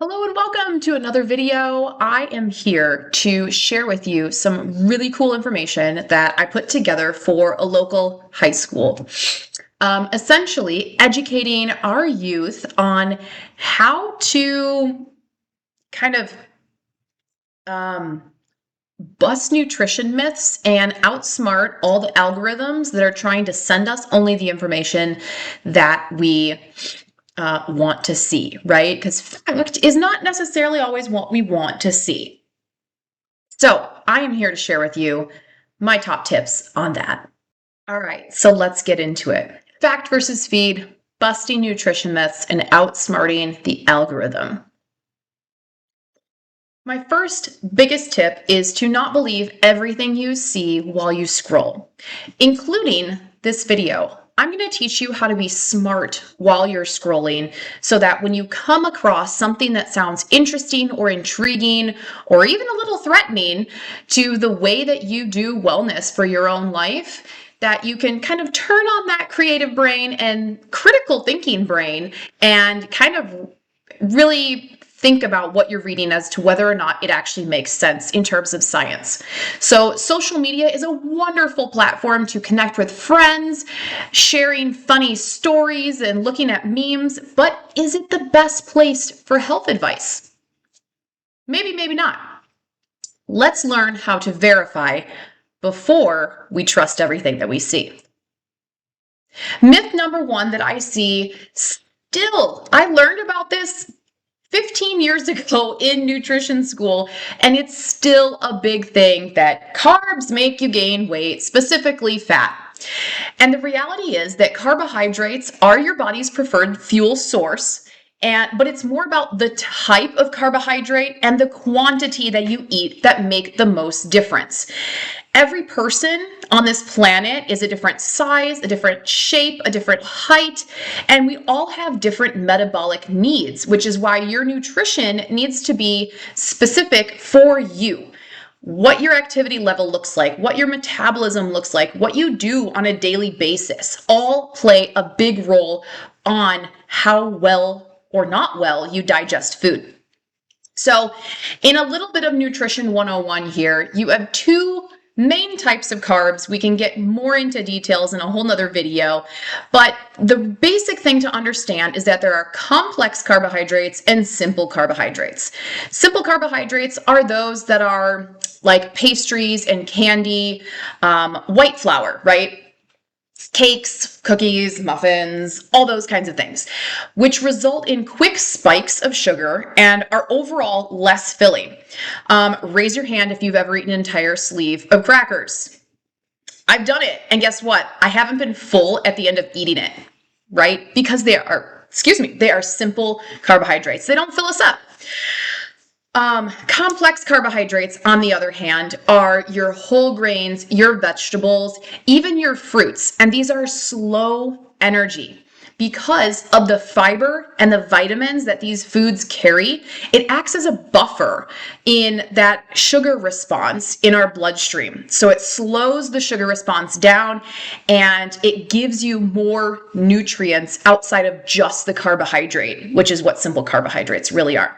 Hello and welcome to another video. I am here to share with you some really cool information that I put together for a local high school. Essentially educating our youth on how to kind of bust nutrition myths and outsmart all the algorithms that are trying to send us only the information that we want to see, right? Because fact is not necessarily always what we want to see. So I am here to share with you my top tips on that. All right, so let's get into it. Fact versus feed, busting nutrition myths, and outsmarting the algorithm. My first biggest tip is to not believe everything you see while you scroll, including this video. I'm going to teach you how to be smart while you're scrolling so that when you come across something that sounds interesting or intriguing or even a little threatening to the way that you do wellness for your own life, that you can kind of turn on that creative brain and critical thinking brain and kind of really think about what you're reading as to whether or not it actually makes sense in terms of science. So social media is a wonderful platform to connect with friends, sharing funny stories and looking at memes, but is it the best place for health advice? Maybe, maybe not. Let's learn how to verify before we trust everything that we see. Myth number one that I see still, I learned about this 15 years ago in nutrition school, and it's still a big thing that carbs make you gain weight, specifically fat. And the reality is that carbohydrates are your body's preferred fuel source, but it's more about the type of carbohydrate and the quantity that you eat that make the most difference. Every person on this planet is a different size, a different shape, a different height, and we all have different metabolic needs, which is why your nutrition needs to be specific for you. What your activity level looks like, what your metabolism looks like, what you do on a daily basis, all play a big role on how well or not well you digest food. So in a little bit of Nutrition 101 here, you have two main types of carbs. We can get more into details in a whole nother video, but the basic thing to understand is that there are complex carbohydrates and simple carbohydrates. Simple carbohydrates are those that are like pastries and candy, white flour, right? Cakes, cookies, muffins, all those kinds of things, which result in quick spikes of sugar and are overall less filling. Raise your hand if you've ever eaten an entire sleeve of crackers. I've done it, and guess what? I haven't been full at the end of eating it, right? Because they are simple carbohydrates. They don't fill us up. Complex carbohydrates, on the other hand, are your whole grains, your vegetables, even your fruits. And these are slow energy. Because of the fiber and the vitamins that these foods carry, it acts as a buffer in that sugar response in our bloodstream. So it slows the sugar response down and it gives you more nutrients outside of just the carbohydrate, which is what simple carbohydrates really are.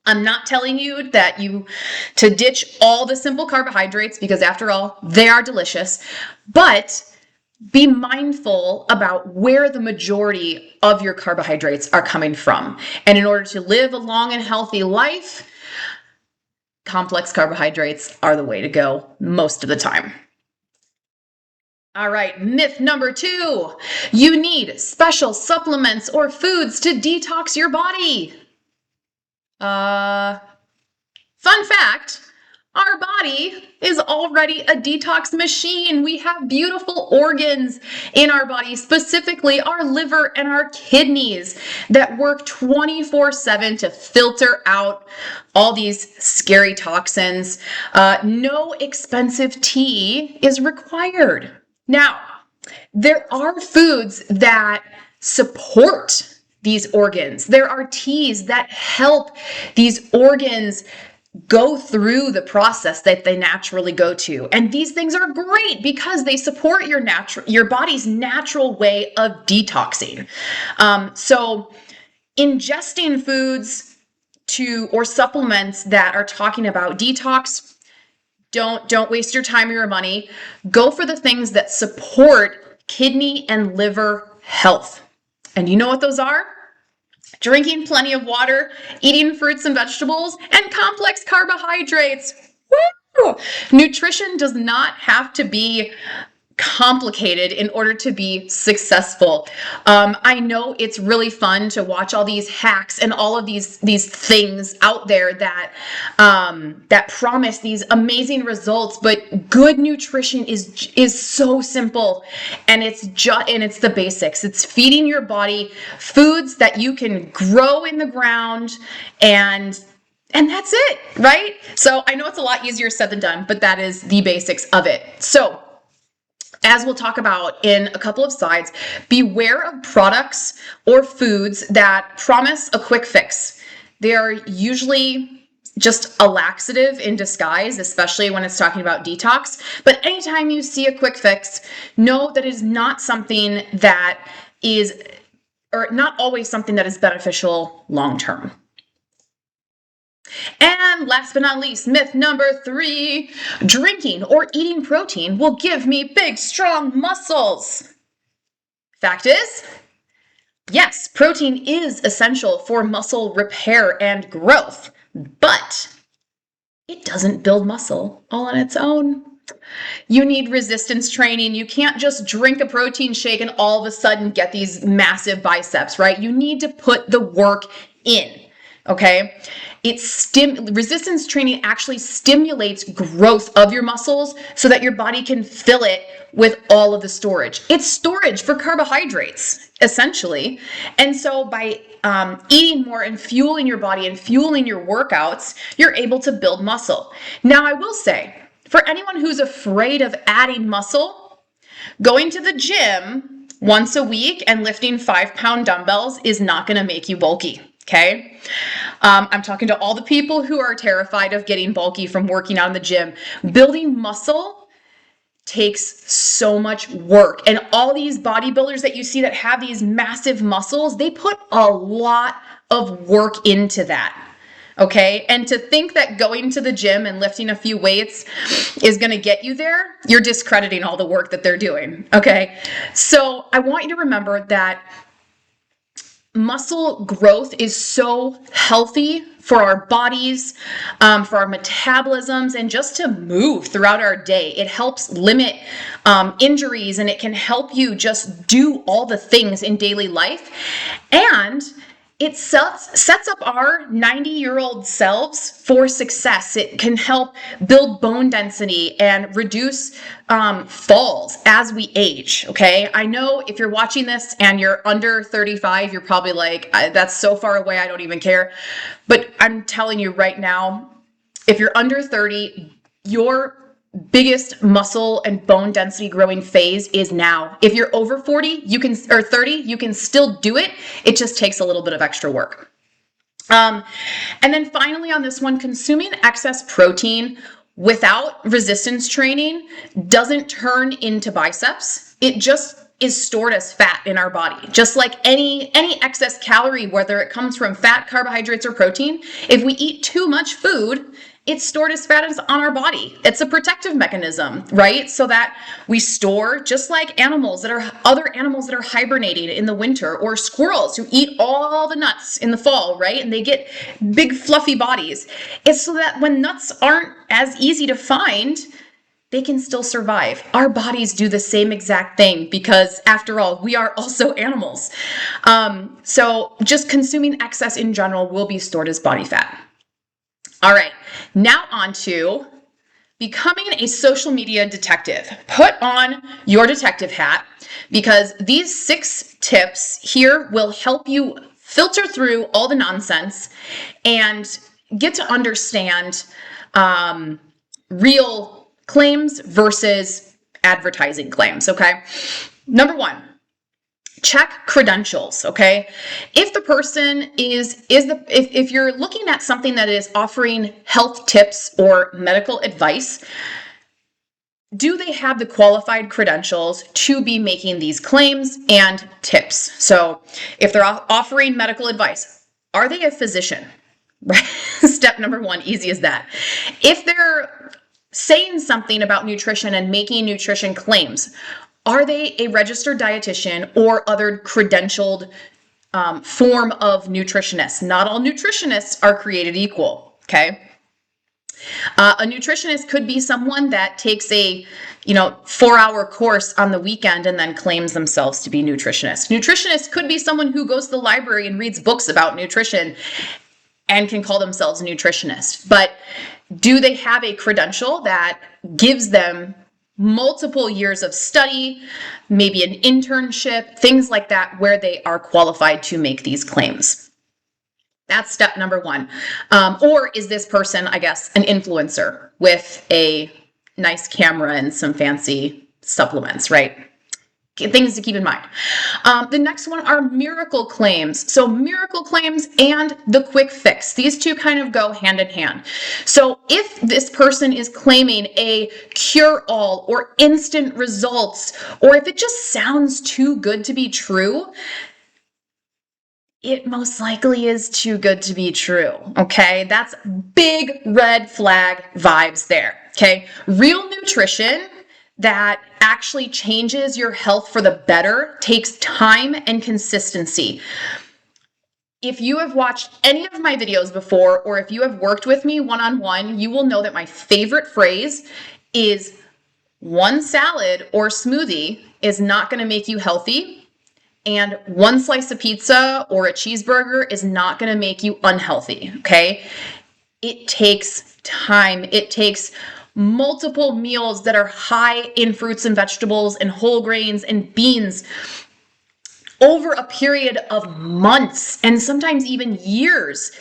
I'm not telling you that to ditch all the simple carbohydrates because after all, they are delicious, but be mindful about where the majority of your carbohydrates are coming from. And in order to live a long and healthy life, complex carbohydrates are the way to go most of the time. All right, myth number two, you need special supplements or foods to detox your body. Fun fact, our body is already a detox machine. We have beautiful organs in our body, specifically our liver and our kidneys that work 24/7 to filter out all these scary toxins. No expensive tea is required. Now, there are foods that support these organs. There are teas that help these organs go through the process that they naturally go to. And these things are great because they support your body's natural way of detoxing. So ingesting foods or supplements that are talking about detox, don't waste your time or your money. Go for the things that support kidney and liver health. And you know what those are? Drinking plenty of water, eating fruits and vegetables, and complex carbohydrates. Woo! Nutrition does not have to be complicated in order to be successful. I know it's really fun to watch all these hacks and all of these things out there that that promise these amazing results, but good nutrition is so simple, and it's the basics. It's feeding your body foods that you can grow in the ground, and that's it, right? So I know it's a lot easier said than done, but that is the basics of it. So as we'll talk about in a couple of slides, beware of products or foods that promise a quick fix. They are usually just a laxative in disguise, especially when it's talking about detox. But anytime you see a quick fix, know that it is not something that is, or not always something that is beneficial long term. And last but not least, myth number 3, drinking or eating protein will give me big, strong muscles. Fact is, yes, protein is essential for muscle repair and growth, but it doesn't build muscle all on its own. You need resistance training. You can't just drink a protein shake and all of a sudden get these massive biceps, right? You need to put the work in. Okay, resistance training actually stimulates growth of your muscles so that your body can fill it with all of the storage. It's storage for carbohydrates, essentially. And so by eating more and fueling your body and fueling your workouts, you're able to build muscle. Now, I will say, for anyone who's afraid of adding muscle, going to the gym once a week and lifting 5-pound dumbbells is not going to make you bulky. Okay. I'm talking to all the people who are terrified of getting bulky from working out in the gym. Building muscle takes so much work. And all these bodybuilders that you see that have these massive muscles, they put a lot of work into that. Okay. And to think that going to the gym and lifting a few weights is going to get you there, you're discrediting all the work that they're doing. Okay. So I want you to remember that muscle growth is so healthy for our bodies, for our metabolisms, and just to move throughout our day. It helps limit injuries, and it can help you just do all the things in daily life. And it sets up our 90-year-old selves for success. It can help build bone density and reduce falls as we age, okay? I know if you're watching this and you're under 35, you're probably like, that's so far away, I don't even care. But I'm telling you right now, if you're under 30, your biggest muscle and bone density growing phase is now. If you're over 40, or 30, you can still do it. It just takes a little bit of extra work. And then finally on this one, consuming excess protein without resistance training doesn't turn into biceps. It just is stored as fat in our body. Just like any excess calorie, whether it comes from fat, carbohydrates, or protein, if we eat too much food, it's stored as fat on our body. It's a protective mechanism, right? So that we store, just like other animals that are hibernating in the winter, or squirrels who eat all the nuts in the fall, right? And they get big fluffy bodies. It's so that when nuts aren't as easy to find, they can still survive. Our bodies do the same exact thing because, after all, we are also animals. So just consuming excess in general will be stored as body fat. All right, now on to becoming a social media detective. Put on your detective hat, because these 6 tips here will help you filter through all the nonsense and get to understand real claims versus advertising claims, okay? Number 1. Check credentials, okay? If the person if you're looking at something that is offering health tips or medical advice, do they have the qualified credentials to be making these claims and tips? So if they're offering medical advice, are they a physician? Right? Step number one, easy as that. If they're saying something about nutrition and making nutrition claims, are they a registered dietitian or other credentialed form of nutritionist? Not all nutritionists are created equal, okay? A nutritionist could be someone that takes a 4-hour course on the weekend and then claims themselves to be nutritionist. Nutritionist could be someone who goes to the library and reads books about nutrition and can call themselves a nutritionist. But do they have a credential that gives them multiple years of study, maybe an internship, things like that, where they are qualified to make these claims? That's step number one. Or is this person, I guess, an influencer with a nice camera and some fancy supplements, right? Things to keep in mind. The next one are miracle claims. So miracle claims and the quick fix. These two kind of go hand in hand. So if this person is claiming a cure-all or instant results, or if it just sounds too good to be true, it most likely is too good to be true, okay? That's big red flag vibes there, okay? Real nutrition that actually changes your health for the better takes time and consistency. If you have watched any of my videos before, or if you have worked with me one-on-one, you will know that my favorite phrase is one salad or smoothie is not going to make you healthy. And one slice of pizza or a cheeseburger is not going to make you unhealthy, okay? It takes time. It takes multiple meals that are high in fruits and vegetables and whole grains and beans over a period of months and sometimes even years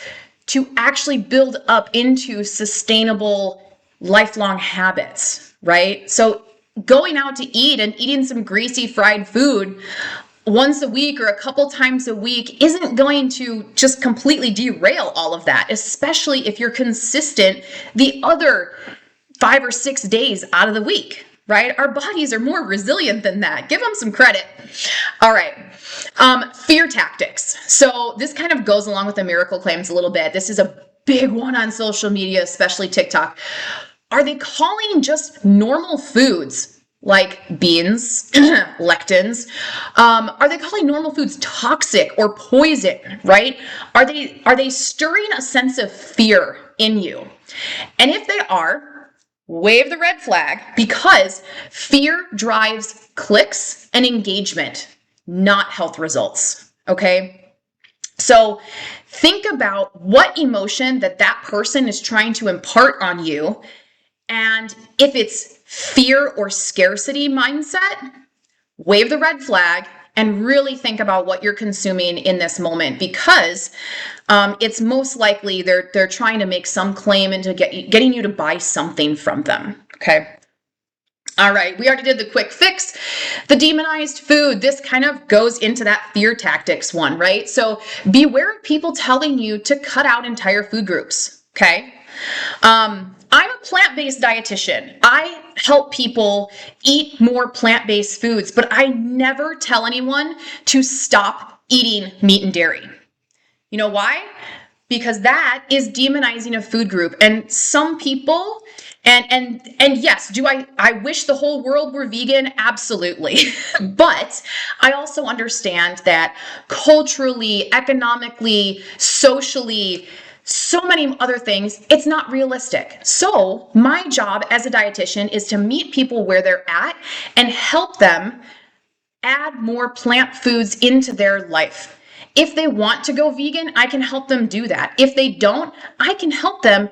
to actually build up into sustainable lifelong habits, right? So going out to eat and eating some greasy fried food once a week or a couple times a week isn't going to just completely derail all of that, especially if you're consistent the other 5 or 6 days out of the week, right? Our bodies are more resilient than that. Give them some credit. All right. Fear tactics. So this kind of goes along with the miracle claims a little bit. This is a big one on social media, especially TikTok. Are they calling just normal foods like beans, lectins, are they calling normal foods toxic or poison, right? Are they stirring a sense of fear in you? And if they are, wave the red flag, because fear drives clicks and engagement, not health results, okay? So think about what emotion that person is trying to impart on you. And if it's fear or scarcity mindset, wave the red flag and really think about what you're consuming in this moment, because it's most likely they're trying to make some claim into getting you to buy something from them, okay? All right, we already did the quick fix. The demonized food, this kind of goes into that fear tactics one, right? So beware of people telling you to cut out entire food groups, okay? I'm a plant-based dietitian. I help people eat more plant-based foods, but I never tell anyone to stop eating meat and dairy. You know why? Because that is demonizing a food group. And some people, and yes, do I wish the whole world were vegan? Absolutely. But I also understand that culturally, economically, socially, so many other things, it's not realistic. So my job as a dietitian is to meet people where they're at and help them add more plant foods into their life. If they want to go vegan, I can help them do that. If they don't, I can help them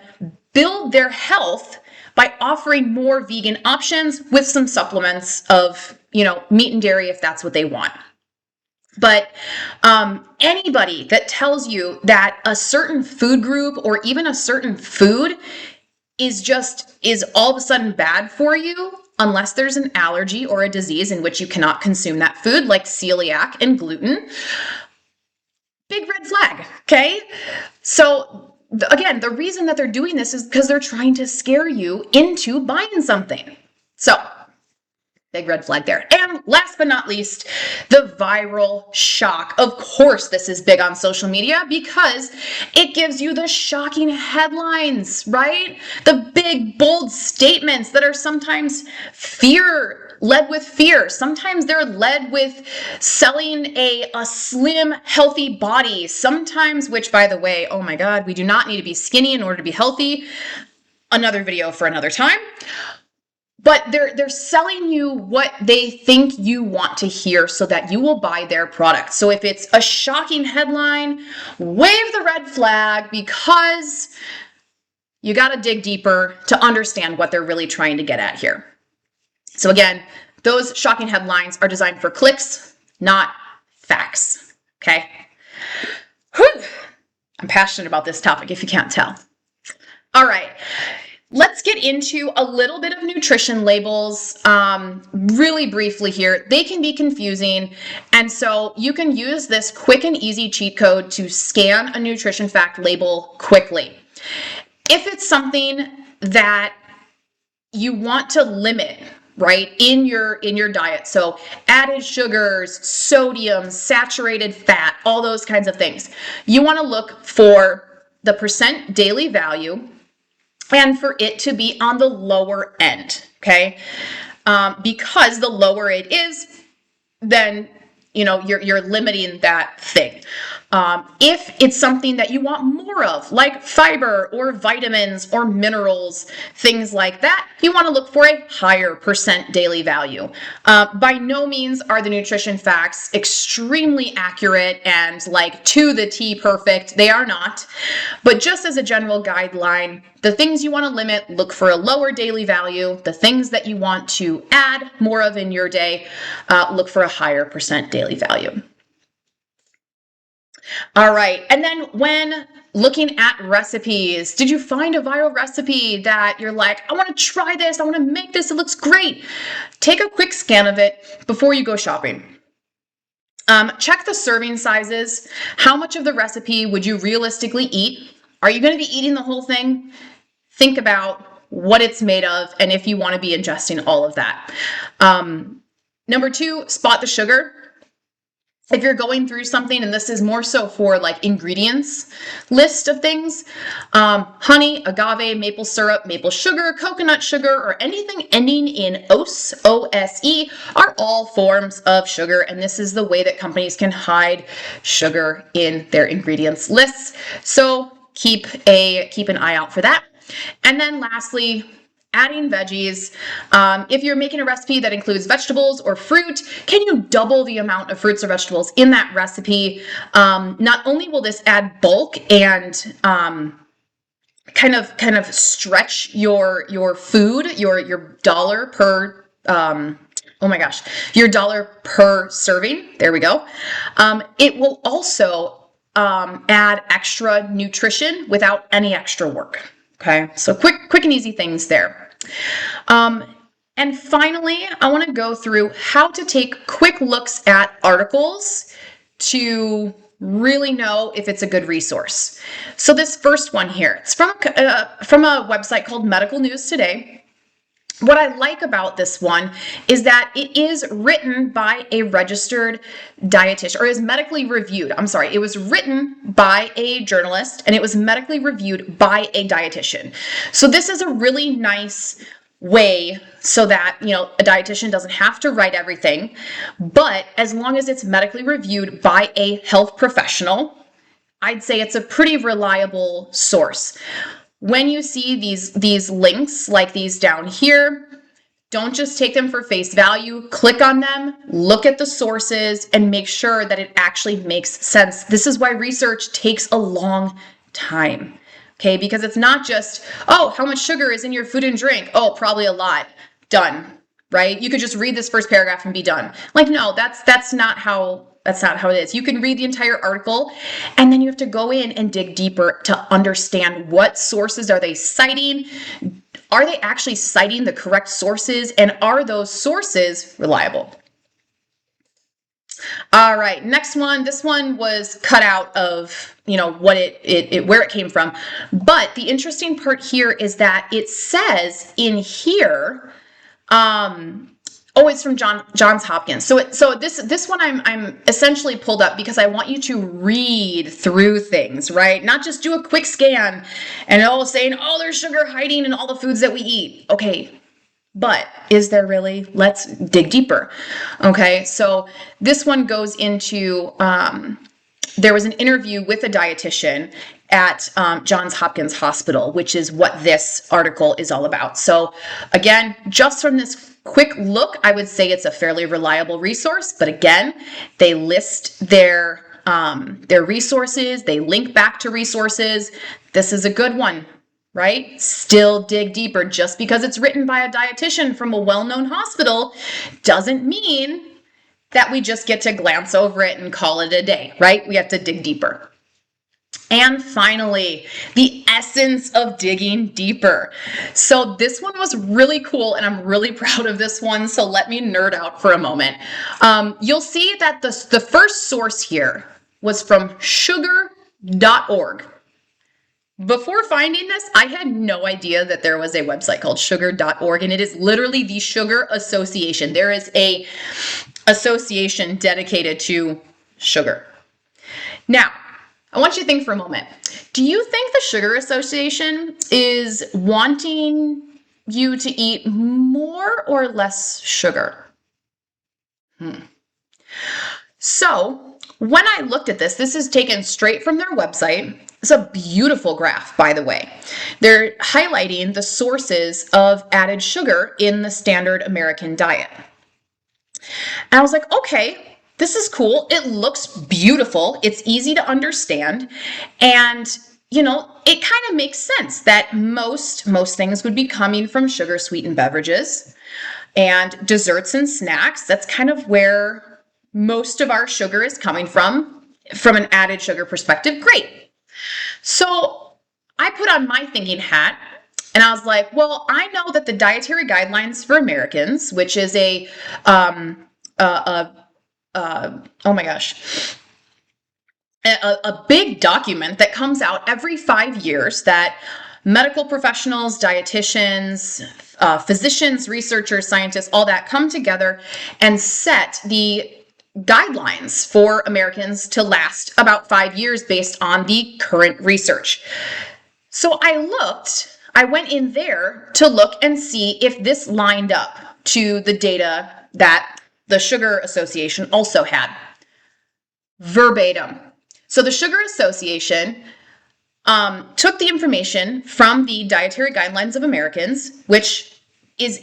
build their health by offering more vegan options with some supplements of, meat and dairy if that's what they want. But anybody that tells you that a certain food group or even a certain food is all of a sudden bad for you, unless there's an allergy or a disease in which you cannot consume that food, like celiac and gluten, big red flag, okay? So again, the reason that they're doing this is because they're trying to scare you into buying something. So Big red flag there. And last but not least, the viral shock. Of course, this is big on social media because it gives you the shocking headlines, right? The big, bold statements that are sometimes led with fear. Sometimes they're led with selling a slim, healthy body. Sometimes, which by the way, oh my God, we do not need to be skinny in order to be healthy. Another video for another time. But they're selling you what they think you want to hear so that you will buy their product. So if it's a shocking headline, wave the red flag because you got to dig deeper to understand what they're really trying to get at here. So again, those shocking headlines are designed for clicks, not facts. Okay? Whew. I'm passionate about this topic if you can't tell. All right. Let's get into a little bit of nutrition labels really briefly here. They can be confusing, and so you can use this quick and easy cheat code to scan a nutrition fact label quickly. If it's something that you want to limit, right, in your diet, so added sugars, sodium, saturated fat, all those kinds of things, you want to look for the percent daily value and for it to be on the lower end, okay? Because the lower it is, then you're limiting that thing. If it's something that you want more of, like fiber or vitamins or minerals, things like that, you want to look for a higher percent daily value. By no means are the nutrition facts extremely accurate and like to the T perfect. They are not. But just as a general guideline, the things you want to limit, look for a lower daily value. The things that you want to add more of in your day, look for a higher percent daily value. All right, and then when looking at recipes, did you find a viral recipe that you're like, I want to try this, I want to make this, it looks great? Take a quick scan of it before you go shopping. Check the serving sizes. How much of the recipe would you realistically eat? Are you going to be eating the whole thing? Think about what it's made of and if you want to be ingesting all of that. Number 2, spot the sugar. If you're going through something, and this is more so for like ingredients list of things, honey, agave, maple syrup, maple sugar, coconut sugar, or anything ending in OSE, O-S-E, are all forms of sugar. And this is the way that companies can hide sugar in their ingredients lists. So keep an eye out for that. And then lastly, adding veggies. If you're making a recipe that includes vegetables or fruit, can you double the amount of fruits or vegetables in that recipe? Not only will this add bulk and kind of stretch your food, your dollar per your dollar per serving. There we go. It will also add extra nutrition without any extra work. Okay, so quick and easy things there. And finally, I want to go through how to take quick looks at articles to really know if it's a good resource. So this first one here, it's from a website called Medical News Today. What I like about this one is that it is written by a registered dietitian, or is medically reviewed. I'm sorry, it was written by a journalist and it was medically reviewed by a dietitian. So this is a really nice way so that, a dietitian doesn't have to write everything, but as long as it's medically reviewed by a health professional, I'd say it's a pretty reliable source. When you see these links like these down here, don't just take them for face value. Click on them, look at the sources, and make sure that it actually makes sense. This is why research takes a long time, okay? Because it's not just, oh, how much sugar is in your food and drink? Oh, probably a lot. Done, right? You could just read this first paragraph and be done. Like, no, that's not how it is. You can read the entire article and then you have to go in and dig deeper to understand what sources are they citing. Are they actually citing the correct sources, and are those sources reliable? All right, next one. This one was cut out of, what where it came from. But the interesting part here is that it says in here, Oh, it's from Johns Hopkins. So this one I'm essentially pulled up because I want you to read through things, right? Not just do a quick scan and all saying, oh, there's sugar hiding in all the foods that we eat. Okay, but is there really? Let's dig deeper. Okay, so this one goes into, there was an interview with a dietitian at Johns Hopkins Hospital, which is what this article is all about. So again, just from this quick look, I would say it's a fairly reliable resource. But again, they list their resources. They link back to resources. This is a good one, right? Still dig deeper. Just because it's written by a dietitian from a well-known hospital doesn't mean that we just get to glance over it and call it a day, right? We have to dig deeper. And finally, the essence of digging deeper. So this one was really cool, and I'm really proud of this one. So let me nerd out for a moment. You'll see that the first source here was from sugar.org. Before finding this, I had no idea that there was a website called sugar.org, and it is literally the Sugar Association. There is a association dedicated to sugar. Now, I want you to think for a moment. Do you think the Sugar Association is wanting you to eat more or less sugar? So when I looked at this is taken straight from their website. It's a beautiful graph, by the way. They're highlighting the sources of added sugar in the standard American diet. And I was like, okay, this is cool. It looks beautiful. It's easy to understand. And, you know, it kind of makes sense that most things would be coming from sugar sweetened beverages and desserts and snacks. That's kind of where most of our sugar is coming from an added sugar perspective. Great. So I put on my thinking hat and I was like, well, I know that the Dietary Guidelines for Americans, which is oh my gosh, a big document that comes out every 5 years that medical professionals, dietitians, physicians, researchers, scientists, all that come together and set the guidelines for Americans to last about 5 years based on the current research. So I went in there to look and see if this lined up to the data that the Sugar Association also had. Verbatim. So the Sugar Association took the information from the Dietary Guidelines of Americans, which is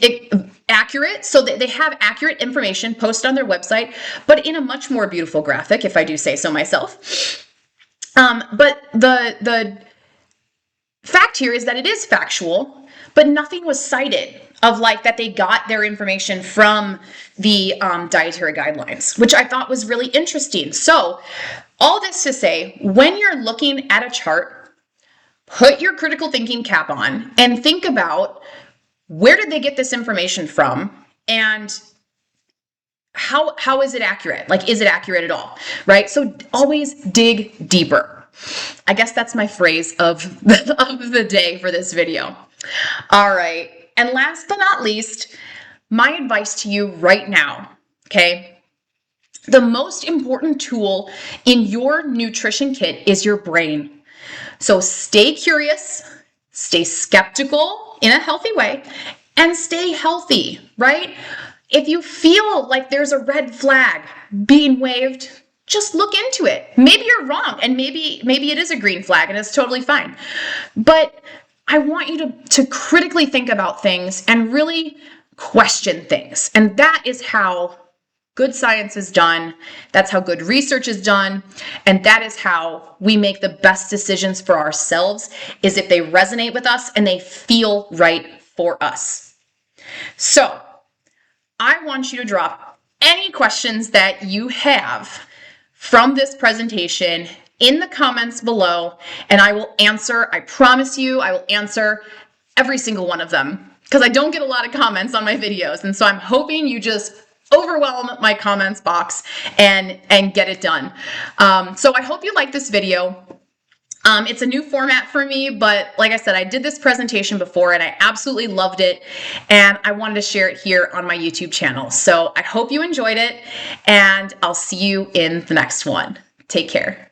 accurate, so that they have accurate information posted on their website, but in a much more beautiful graphic, if I do say so myself. But the fact here is that it is factual, but nothing was cited of like that they got their information from the dietary guidelines, which I thought was really interesting. So all this to say, when you're looking at a chart, put your critical thinking cap on and think about where did they get this information from and how is it accurate? Like, is it accurate at all? Right? So always dig deeper. I guess that's my phrase of the day for this video. All right. And last but not least, my advice to you right now, okay? The most important tool in your nutrition kit is your brain. So stay curious, stay skeptical in a healthy way, and stay healthy, right? If you feel like there's a red flag being waved, just look into it. Maybe you're wrong, and maybe it is a green flag, and it's totally fine. But I want you to critically think about things and really question things. And that is how good science is done. That's how good research is done. And that is how we make the best decisions for ourselves, is if they resonate with us and they feel right for us. So I want you to drop any questions that you have from this presentation in the comments below, and I will answer. I promise you, I will answer every single one of them because I don't get a lot of comments on my videos. And so I'm hoping you just overwhelm my comments box and get it done. So I hope you like this video. It's a new format for me, but like I said, I did this presentation before and I absolutely loved it, and I wanted to share it here on my YouTube channel. So I hope you enjoyed it, and I'll see you in the next one. Take care.